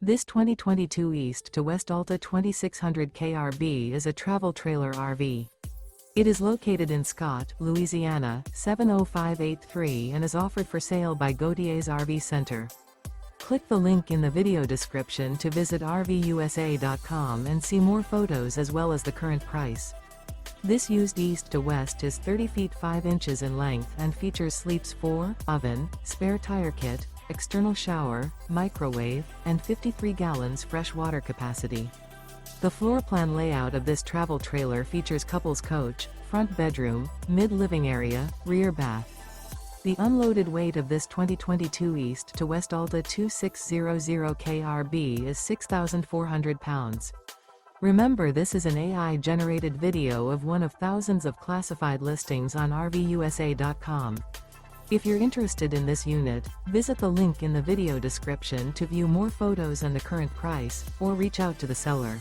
This 2022 East to West Alta 2600 KRB is a travel trailer RV. It is located in Scott, Louisiana, 70583 and is offered for sale by Gauthiers RV Center. Click the link in the video description to visit RVUSA.com and see more photos as well as the current price. This used east to west is 30 feet 5 inches in length and features sleeps 4, oven, spare tire kit, external shower, microwave, and 53 gallons fresh water capacity. The floor plan layout of this travel trailer features couples coach, front bedroom, mid-living area, rear bath. The unloaded weight of this 2022 East to West Alta 2600 KRB is 6,400 pounds. Remember, this is an AI-generated video of one of thousands of classified listings on RVUSA.com. If you're interested in this unit, visit the link in the video description to view more photos and the current price, or reach out to the seller.